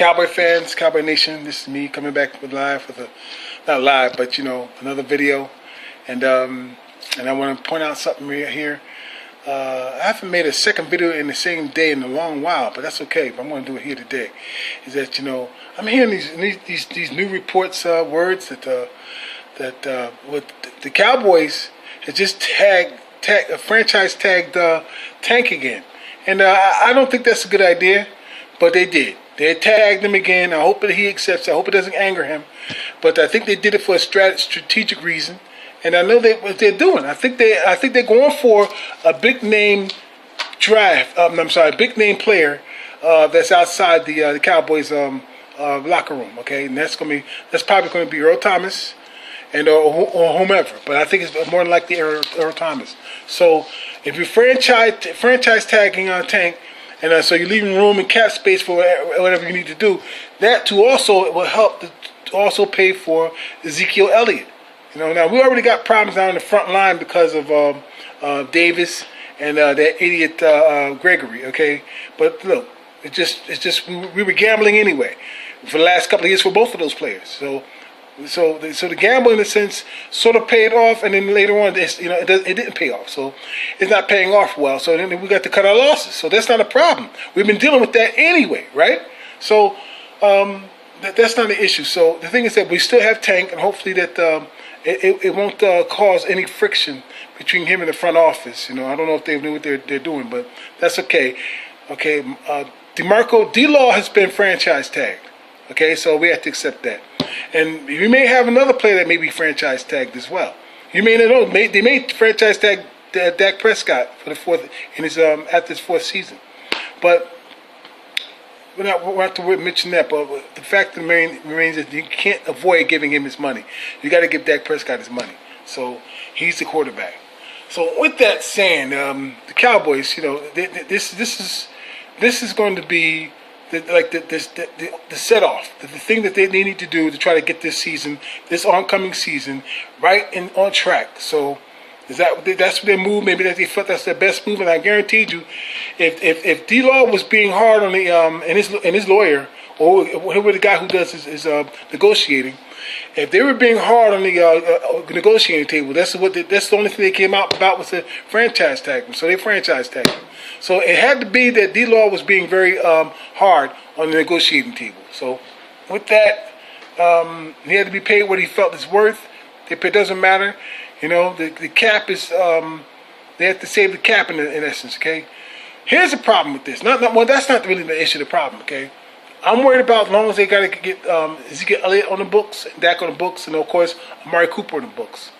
Cowboy fans, Cowboy Nation, this is me coming back with not live, but another video, and I want to point out something here. I haven't made a second video in the same day in a long while, but that's okay. But I'm going to do it here today. Is that I'm hearing these new reports, words that with the Cowboys had just franchise tagged Tank again, and I don't think that's a good idea, but they did. They tagged him again. I hope that he accepts. I hope it doesn't anger him, but I think they did it for a strategic reason, and I know what they're doing. I think they're going for a big name big name player that's outside the Cowboys locker room. Okay, and that's probably going to be Earl Thomas, and or whomever. But I think it's more than likely Earl Thomas. So if you're franchise tagging on Tank. And so you're leaving room and cap space for whatever you need to do. That too also will help to also pay for Ezekiel Elliott. Now we already got problems down in the front line because of Davis and that idiot Gregory. Okay, but look, it's just we were gambling anyway for the last couple of years for both of those players. So the gamble, in a sense, sort of paid off, and then later on, it didn't pay off. So it's not paying off well. So then we got to cut our losses. So that's not a problem. We've been dealing with that anyway, right? So that's not an issue. So the thing is that we still have Tank, and hopefully that it won't cause any friction between him and the front office. I don't know if they knew what they're doing, but that's okay. Okay, DeMarco D-Law has been franchise tagged. Okay, so we have to accept that. And we may have another player that may be franchise tagged as well. You may not know. They may franchise tag Dak Prescott for the fourth in his after his fourth season. But we're not to mention that. But the fact remains that you can't avoid giving him his money. You got to give Dak Prescott his money. So he's the quarterback. So with that saying, the Cowboys, this is going to be the set off, the thing that they need to do to try to get this oncoming season, right and on track. So that's their move. Maybe that they felt that's their best move. And I guaranteed you, if D-Law was being hard on the and his lawyer or whoever the guy who does his negotiating, if they were being hard on the negotiating table, that's the only thing they came out about was the franchise tag. So they franchise tagged him. So it had to be that D-Law was being very hard on the negotiating table. So with that, he had to be paid what he felt is worth. If it doesn't matter, the cap is they have to save the cap in essence. Okay, here's the problem with this. Well, that's not really the issue. The problem. Okay. I'm worried about as long as they got to get Ezekiel Elliott on the books, Dak on the books, and of course Amari Cooper on the books.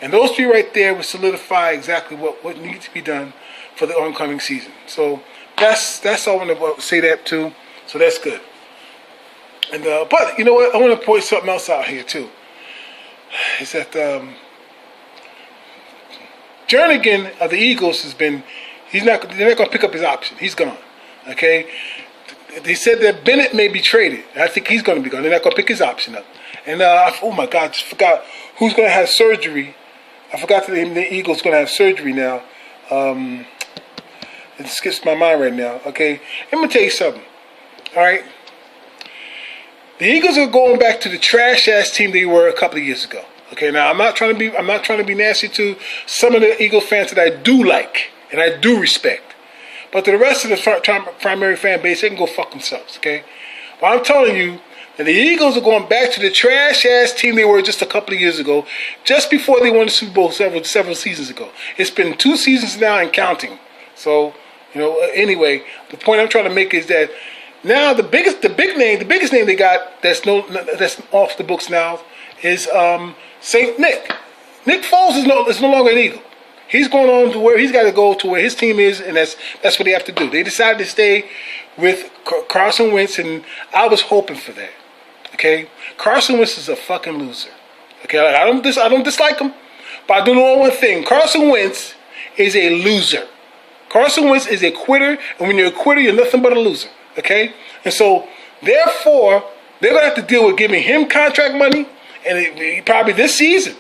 And those three right there will solidify exactly what needs to be done for the oncoming season. So that's all I want to say that too. So that's good. And but you know what? I want to point something else out here too. Is that Jernigan of the Eagles they're not going to pick up his option. He's gone. Okay. They said that Bennett may be traded. I think he's going to be gone. They're not going to pick his option up. And oh my God, I just forgot who's going to have surgery. I forgot that the Eagles going to have surgery now. It skips my mind right now. Okay, let me tell you something. All right, the Eagles are going back to the trash ass team they were a couple of years ago. Okay, now I'm not trying to be nasty to some of the Eagle fans that I do like and I do respect. But to the rest of the primary fan base, they can go fuck themselves, okay? But I'm telling you that the Eagles are going back to the trash-ass team they were just a couple of years ago, just before they won the Super Bowl several seasons ago. It's been 2 seasons now and counting. So, anyway, the point I'm trying to make is that now the biggest name they got that's off the books now is St. Nick. Nick Foles is no longer an Eagle. He's going on to where he's got to go to where his team is, and that's what they have to do. They decided to stay with Carson Wentz, and I was hoping for that. Okay, Carson Wentz is a fucking loser. Okay, I don't dislike him, but I do know one thing: Carson Wentz is a loser. Carson Wentz is a quitter, and when you're a quitter, you're nothing but a loser. Okay, and so therefore they're gonna have to deal with giving him contract money, and probably this season.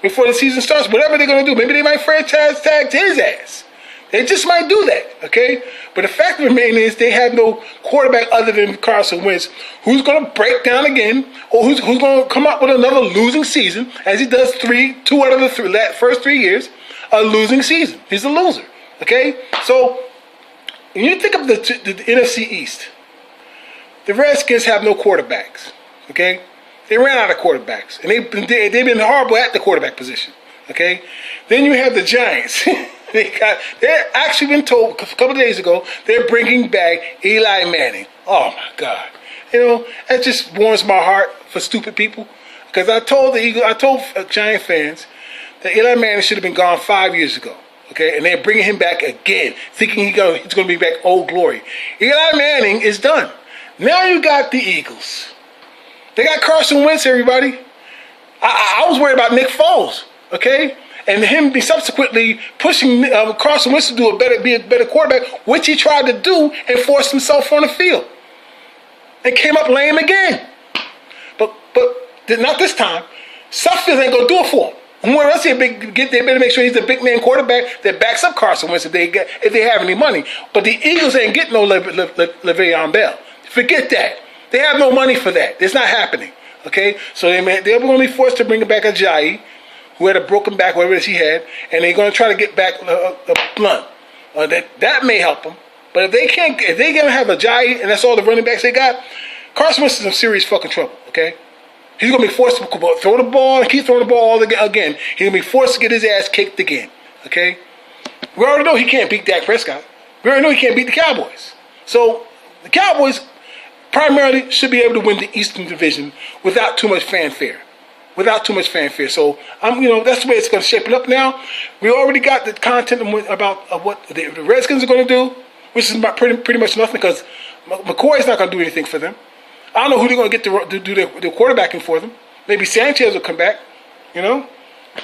Before the season starts, whatever they're going to do, maybe they might franchise tag his ass. They just might do that, okay? But the fact of the matter is they have no quarterback other than Carson Wentz who's going to break down again or who's going to come up with another losing season as he does two out of the first 3 years, a losing season. He's a loser, okay? So when you think of the NFC East, the Redskins have no quarterbacks, okay? They ran out of quarterbacks, and they've been horrible at the quarterback position, okay? Then you have the Giants. They're actually been told a couple of days ago they're bringing back Eli Manning. Oh my God! You know that just warms my heart for stupid people. Because I told Giant fans that Eli Manning should have been gone 5 years ago. Okay, and they're bringing him back again, thinking he's going to be back old glory. Eli Manning is done. Now you got the Eagles. They got Carson Wentz. Everybody, I was worried about Nick Foles. Okay. And him be subsequently pushing Carson Wentz to be a better quarterback, which he tried to do and forced himself on the field. And came up lame again. But not this time. Suffield ain't going to do it for him. And what else they better make sure he's a big man quarterback that backs up Carson Wentz if they have any money. But the Eagles ain't getting no Le'Veon Bell. Forget that. They have no money for that. It's not happening. Okay? So they're going to be forced to bring back Ajayi, who had a broken back, whatever it is he had, and they're going to try to get back Blunt. That may help them. But if they're going to have Ajayi, and that's all the running backs they got, Carson Wentz is in serious fucking trouble, okay? He's going to be forced to throw the ball and keep throwing the ball again. He's going to be forced to get his ass kicked again, okay? We already know he can't beat Dak Prescott. We already know he can't beat the Cowboys. So the Cowboys primarily should be able to win the Eastern Division without too much fanfare. So that's the way it's going to shape it up now. We already got the content about what the Redskins are going to do, which is pretty much nothing because McCoy's not going to do anything for them. I don't know who they're going to get to do the quarterbacking for them. Maybe Sanchez will come back. You know,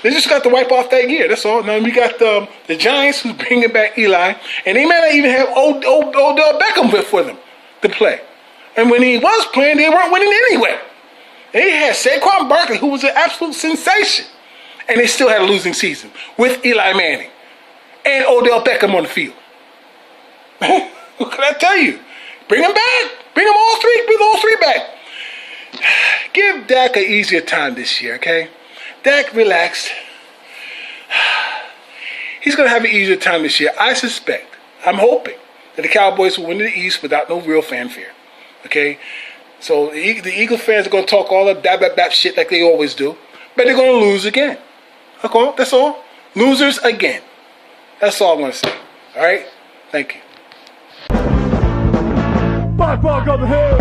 they just got to wipe off that year. That's all. Now we got the Giants who's bringing back Eli, and they may not even have Odell Beckham for them to play. And when he was playing, they weren't winning anyway. They had Saquon Barkley, who was an absolute sensation. And they still had a losing season with Eli Manning and Odell Beckham on the field. What can I tell you? Bring them back. Bring them all three. Bring all three back. Give Dak an easier time this year, okay? Dak, relax. He's going to have an easier time this year. I'm hoping that the Cowboys will win the East without no real fanfare, okay? So the Eagle fans are going to talk all that bap shit like they always do. But they're going to lose again. Okay, that's all. Losers again. That's all I'm going to say. All right? Thank you. Five ball, go the hill.